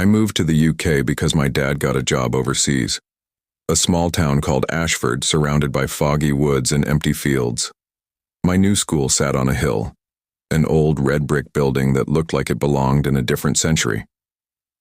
moved to the UK because my dad got a job overseas. A small town called Ashford surrounded by foggy woods and empty fields. My new school sat on a hill, an old red brick building that looked like it belonged in a different century.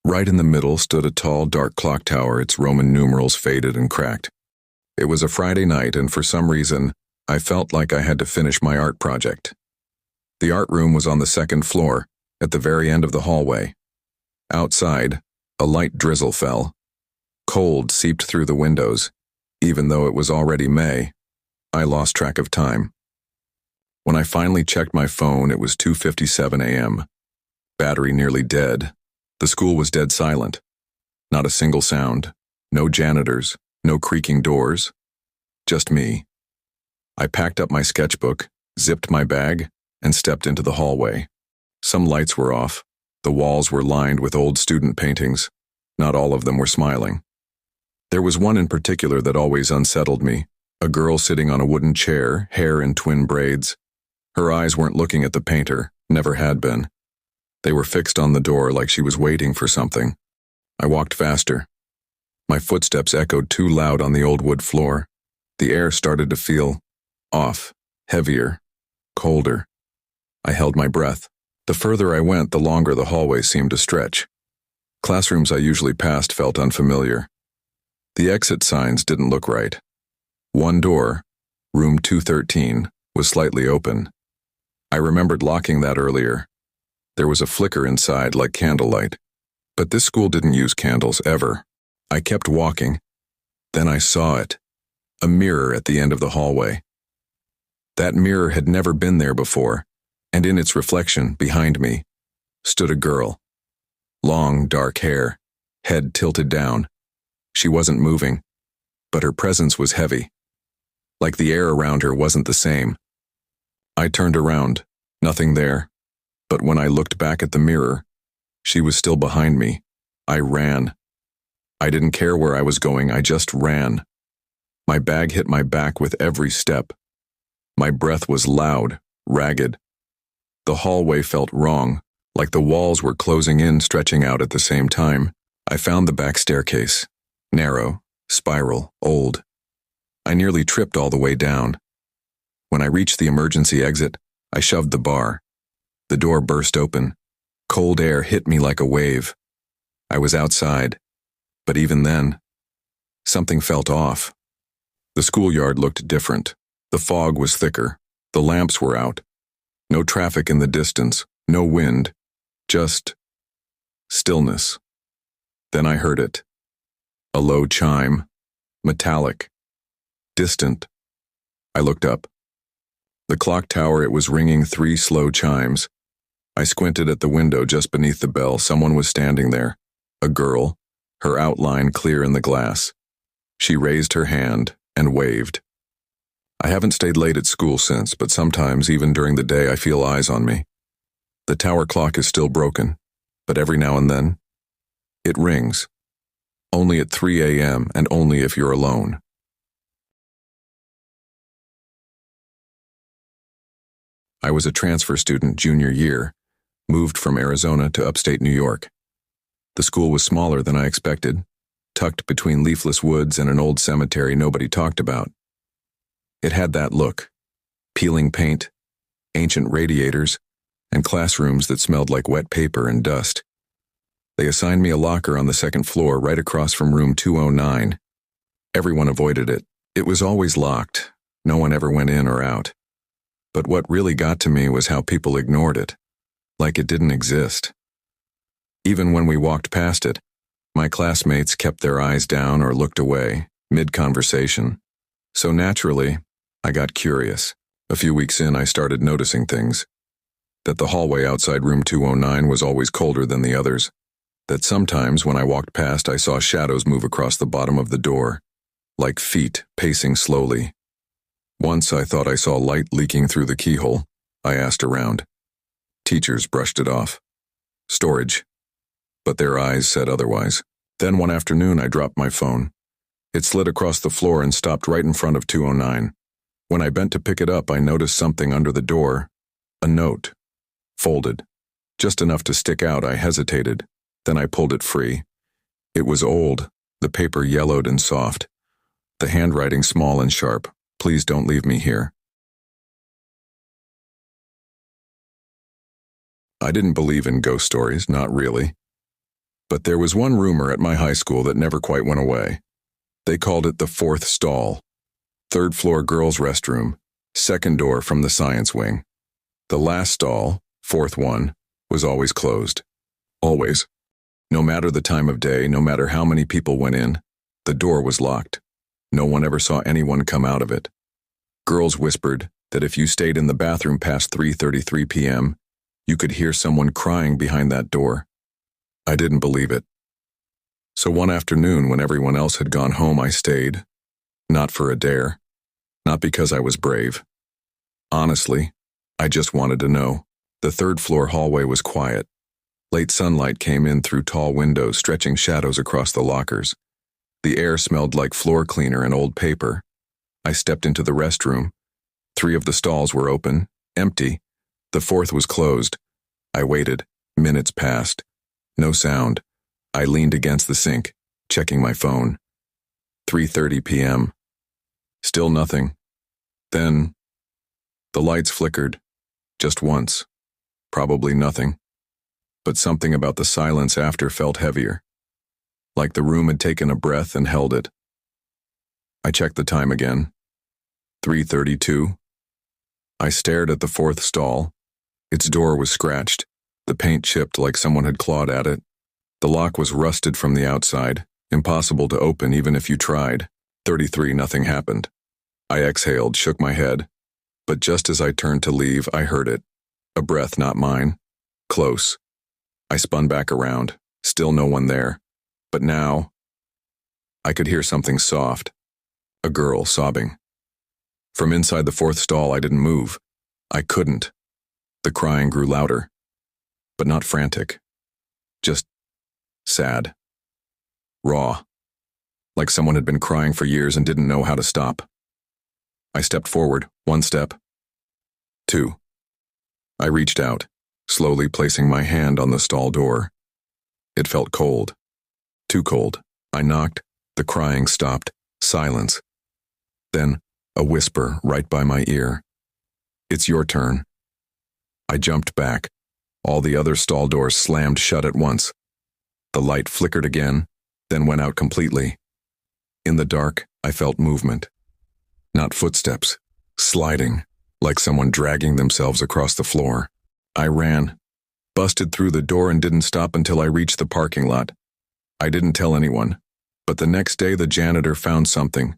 Right in the middle stood a tall, dark clock tower, its Roman numerals faded and cracked. It was a Friday night, and for some reason, I felt like I had to finish my art project. The art room was on the second floor, at the very end of the hallway. Outside, a light drizzle fell. Cold seeped through the windows. Even though it was already May, I lost track of time. When I finally checked my phone, it was 2:57 a.m. Battery nearly dead. The school was dead silent. Not a single sound. No janitors. No creaking doors. Just me. I packed up my sketchbook, zipped my bag, and stepped into the hallway. Some lights were off. The walls were lined with old student paintings. Not all of them were smiling. There was one in particular that always unsettled me. A girl sitting on a wooden chair, hair in twin braids. Her eyes weren't looking at the painter, never had been. They were fixed on the door like she was waiting for something. I walked faster. My footsteps echoed too loud on the old wood floor. The air started to feel off, heavier, colder. I held my breath. The further I went, the longer the hallway seemed to stretch. Classrooms I usually passed felt unfamiliar. The exit signs didn't look right. One door, room 213, was slightly open. I remembered locking that earlier. There was a flicker inside like candlelight. But this school didn't use candles ever. I kept walking. Then I saw it. A mirror at the end of the hallway. That mirror had never been there before, and in its reflection, behind me, stood a girl. Long, dark hair, head tilted down. She wasn't moving, but her presence was heavy. Like the air around her wasn't the same. I turned around, nothing there. But when I looked back at the mirror, she was still behind me. I ran. I didn't care where I was going, I just ran. My bag hit my back with every step. My breath was loud, ragged. The hallway felt wrong, like the walls were closing in, stretching out at the same time. I found the back staircase. Narrow, spiral, old. I nearly tripped all the way down. When I reached the emergency exit, I shoved the bar. The door burst open. Cold air hit me like a wave. I was outside, but even then, something felt off. The schoolyard looked different. The fog was thicker. The lamps were out. No traffic in the distance, no wind, just stillness. Then I heard it. A low chime, metallic, distant. I looked up. The clock tower, it was ringing 3 slow chimes. I squinted at the window just beneath the bell. Someone was standing there. A girl, her outline clear in the glass. She raised her hand and waved. I haven't stayed late at school since, but sometimes, even during the day, I feel eyes on me. The tower clock is still broken, but every now and then, it rings. Only at 3 a.m. and only if you're alone. I was a transfer student junior year, moved from Arizona to upstate New York. The school was smaller than I expected, tucked between leafless woods and an old cemetery nobody talked about. It had that look: peeling paint, ancient radiators, and classrooms that smelled like wet paper and dust. They assigned me a locker on the second floor right across from room 209. Everyone avoided it. It was always locked. No one ever went in or out. But what really got to me was how people ignored it, like it didn't exist. Even when we walked past it, my classmates kept their eyes down or looked away, mid-conversation. So naturally, I got curious. A few weeks in, I started noticing things. That the hallway outside room 209 was always colder than the others. That sometimes when I walked past, I saw shadows move across the bottom of the door, like feet pacing slowly. Once I thought I saw light leaking through the keyhole. I asked around. Teachers brushed it off. Storage. But their eyes said otherwise. Then one afternoon, I dropped my phone. It slid across the floor and stopped right in front of 209. When I bent to pick it up, I noticed something under the door. A note. Folded. Just enough to stick out, I hesitated. Then I pulled it free. It was old, the paper yellowed and soft, the handwriting small and sharp. Please don't leave me here. I didn't believe in ghost stories, not really. But there was one rumor at my high school that never quite went away. They called it the fourth stall. Third floor girls' restroom, second door from the science wing. The last stall, fourth one, was always closed. Always. No matter the time of day, no matter how many people went in, the door was locked. No one ever saw anyone come out of it. Girls whispered that if you stayed in the bathroom past 3:33 p.m., you could hear someone crying behind that door. I didn't believe it. So one afternoon when everyone else had gone home, I stayed. Not for a dare. Not because I was brave. Honestly, I just wanted to know. The third floor hallway was quiet. Late sunlight came in through tall windows, stretching shadows across the lockers. The air smelled like floor cleaner and old paper. I stepped into the restroom. 3 of the stalls were open, empty. The fourth was closed. I waited. Minutes passed. No sound. I leaned against the sink, checking my phone. 3:30 p.m. Still nothing. Then, the lights flickered. Just once. Probably nothing. But something about the silence after felt heavier. Like the room had taken a breath and held it. I checked the time again. 3:32. I stared at the fourth stall. Its door was scratched. The paint chipped like someone had clawed at it. The lock was rusted from the outside, impossible to open even if you tried. 33, nothing happened. I exhaled, shook my head. But just as I turned to leave, I heard it. A breath, not mine. Close. I spun back around. Still no one there. But now, I could hear something soft. A girl sobbing. From inside the fourth stall, I didn't move. I couldn't. The crying grew louder. But not frantic. Just sad. Raw. Like someone had been crying for years and didn't know how to stop. I stepped forward, 1 step. 2. I reached out, slowly placing my hand on the stall door. It felt cold. Too cold. I knocked. The crying stopped. Silence. Then, a whisper right by my ear. It's your turn. I jumped back. All the other stall doors slammed shut at once. The light flickered again, then went out completely. In the dark, I felt movement. Not footsteps. Sliding, like someone dragging themselves across the floor. I ran. Busted through the door and didn't stop until I reached the parking lot. I didn't tell anyone, but the next day the janitor found something.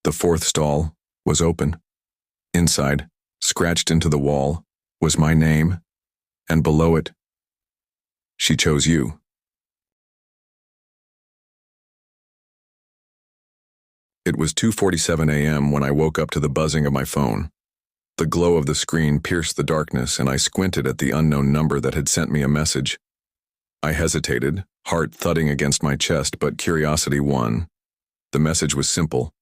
The fourth stall was open. Inside, scratched into the wall, was my name, and below it, she chose you. It was 2:47 a.m. when I woke up to the buzzing of my phone. The glow of the screen pierced the darkness, and I squinted at the unknown number that had sent me a message. I hesitated, heart thudding against my chest, but curiosity won. The message was simple.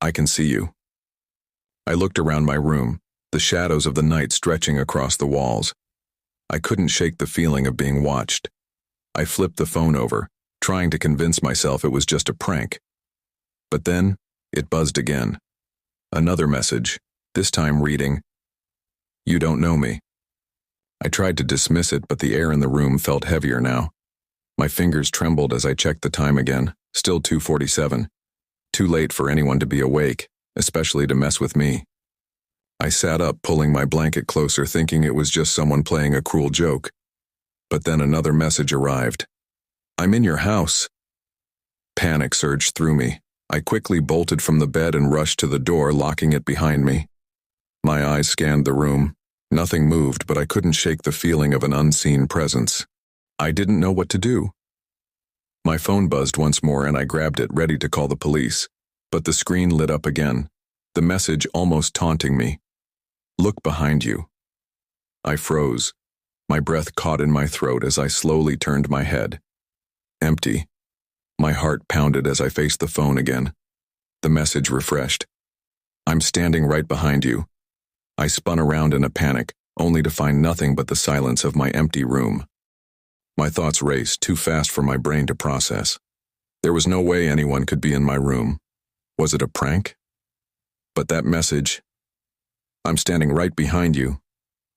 I can see you. I looked around my room, the shadows of the night stretching across the walls. I couldn't shake the feeling of being watched. I flipped the phone over, trying to convince myself it was just a prank. But then, it buzzed again. Another message, this time reading, "You don't know me." I tried to dismiss it, but the air in the room felt heavier now. My fingers trembled as I checked the time again, still 2:47. Too late for anyone to be awake, especially to mess with me. I sat up, pulling my blanket closer, thinking it was just someone playing a cruel joke. But then another message arrived. "I'm in your house." Panic surged through me. I quickly bolted from the bed and rushed to the door, locking it behind me. My eyes scanned the room. Nothing moved, but I couldn't shake the feeling of an unseen presence. I didn't know what to do. My phone buzzed once more and I grabbed it, ready to call the police. But the screen lit up again, the message almost taunting me. "Look behind you." I froze. My breath caught in my throat as I slowly turned my head. Empty. My heart pounded as I faced the phone again. The message refreshed. "I'm standing right behind you." I spun around in a panic, only to find nothing but the silence of my empty room. My thoughts raced, too fast for my brain to process. There was no way anyone could be in my room. Was it a prank? But that message, "I'm standing right behind you,"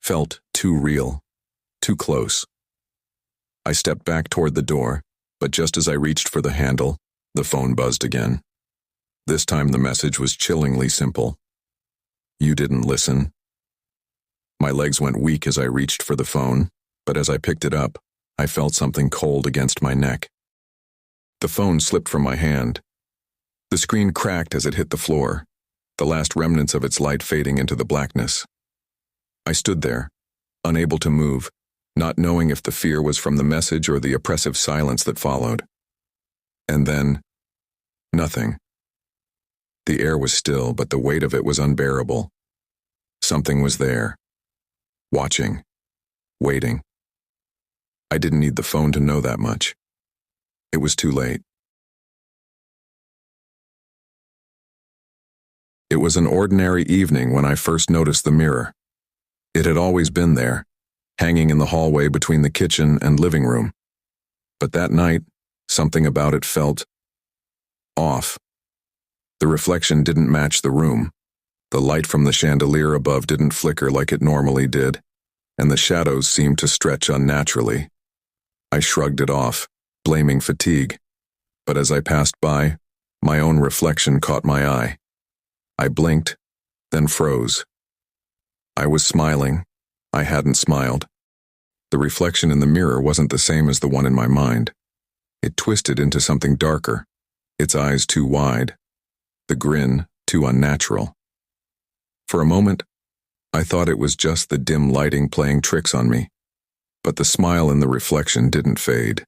felt too real, too close. I stepped back toward the door, but just as I reached for the handle, the phone buzzed again. This time the message was chillingly simple. "You didn't listen." My legs went weak as I reached for the phone, but as I picked it up, I felt something cold against my neck. The phone slipped from my hand. The screen cracked as it hit the floor, the last remnants of its light fading into the blackness. I stood there, unable to move, not knowing if the fear was from the message or the oppressive silence that followed. And then, nothing. The air was still, but the weight of it was unbearable. Something was there, watching, waiting. I didn't need the phone to know that much. It was too late. It was an ordinary evening when I first noticed the mirror. It had always been there, hanging in the hallway between the kitchen and living room. But that night, something about it felt off. The reflection didn't match the room. The light from the chandelier above didn't flicker like it normally did, and the shadows seemed to stretch unnaturally. I shrugged it off, blaming fatigue. But as I passed by, my own reflection caught my eye. I blinked, then froze. I was smiling. I hadn't smiled. The reflection in the mirror wasn't the same as the one in my mind. It twisted into something darker, its eyes too wide, the grin too unnatural. For a moment, I thought it was just the dim lighting playing tricks on me, but the smile in the reflection didn't fade.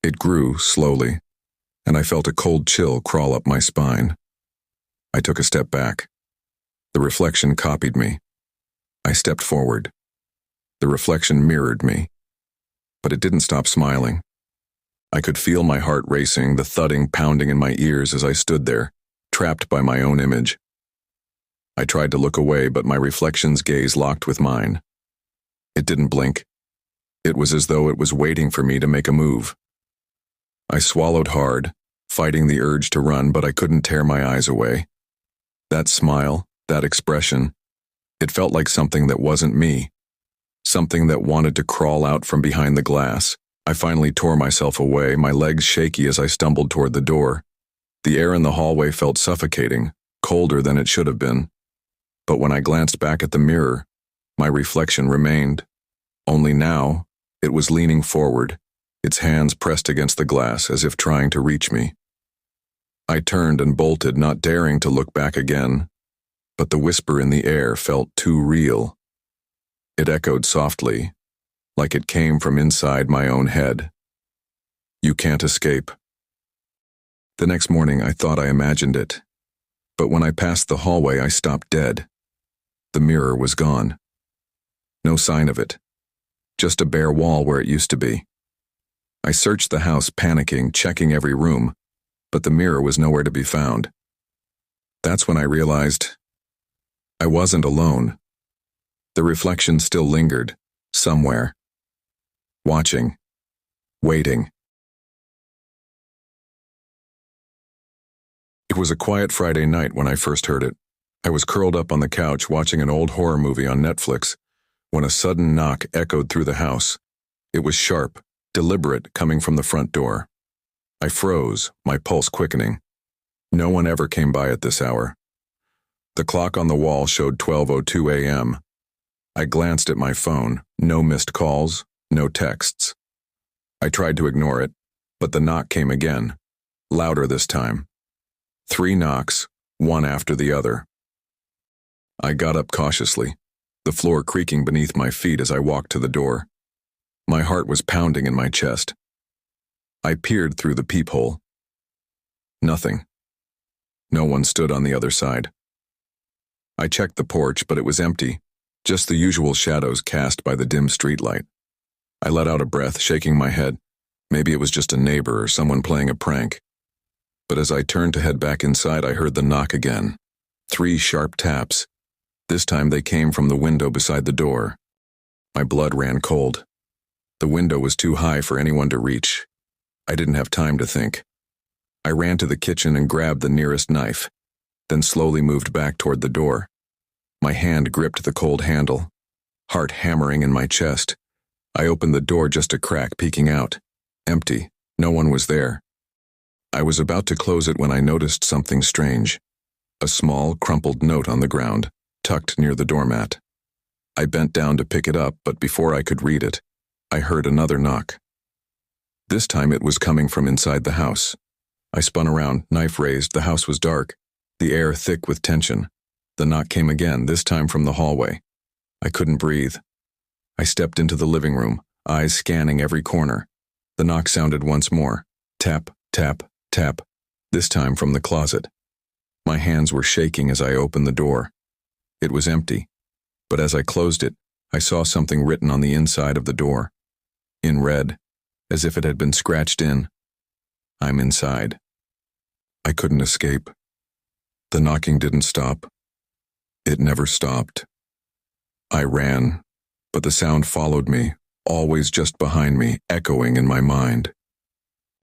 It grew slowly, and I felt a cold chill crawl up my spine. I took a step back. The reflection copied me. I stepped forward. The reflection mirrored me, but it didn't stop smiling. I could feel my heart racing, the thudding pounding in my ears as I stood there, trapped by my own image. I tried to look away, but my reflection's gaze locked with mine. It didn't blink. It was as though it was waiting for me to make a move. I swallowed hard, fighting the urge to run, but I couldn't tear my eyes away. That smile, that expression, it felt like something that wasn't me. Something that wanted to crawl out from behind the glass. I finally tore myself away, my legs shaky as I stumbled toward the door. The air in the hallway felt suffocating, colder than it should have been. But when I glanced back at the mirror, my reflection remained. Only now, it was leaning forward, its hands pressed against the glass as if trying to reach me. I turned and bolted, not daring to look back again, but the whisper in the air felt too real. It echoed softly, like it came from inside my own head. "You can't escape." The next morning I thought I imagined it, but when I passed the hallway I stopped dead. The mirror was gone. No sign of it, just a bare wall where it used to be. I searched the house, panicking, checking every room, but the mirror was nowhere to be found. That's when I realized I wasn't alone. The reflection still lingered, somewhere. Watching. Waiting. It was a quiet Friday night when I first heard it. I was curled up on the couch watching an old horror movie on Netflix when a sudden knock echoed through the house. It was sharp, deliberate, coming from the front door. I froze, my pulse quickening. No one ever came by at this hour. The clock on the wall showed 12:02 a.m. I glanced at my phone. No missed calls, no texts. I tried to ignore it, but the knock came again, louder this time. 3 knocks, one after the other. I got up cautiously, the floor creaking beneath my feet as I walked to the door. My heart was pounding in my chest. I peered through the peephole. Nothing. No one stood on the other side. I checked the porch, but it was empty, just the usual shadows cast by the dim streetlight. I let out a breath, shaking my head. Maybe it was just a neighbor or someone playing a prank. But as I turned to head back inside, I heard the knock again. 3 sharp taps. This time they came from the window beside the door. My blood ran cold. The window was too high for anyone to reach. I didn't have time to think. I ran to the kitchen and grabbed the nearest knife, then slowly moved back toward the door. My hand gripped the cold handle, heart hammering in my chest. I opened the door just a crack, peeking out. Empty. No one was there. I was about to close it when I noticed something strange. A small, crumpled note on the ground, tucked near the doormat. I bent down to pick it up, but before I could read it, I heard another knock. This time it was coming from inside the house. I spun around, knife raised. The house was dark, the air thick with tension. The knock came again, this time from the hallway. I couldn't breathe. I stepped into the living room, eyes scanning every corner. The knock sounded once more. Tap, tap, tap, this time from the closet. My hands were shaking as I opened the door. It was empty, but as I closed it, I saw something written on the inside of the door. In red, as if it had been scratched in. I'm inside. I couldn't escape. The knocking didn't stop. It never stopped. I ran, but the sound followed me, always just behind me, echoing in my mind.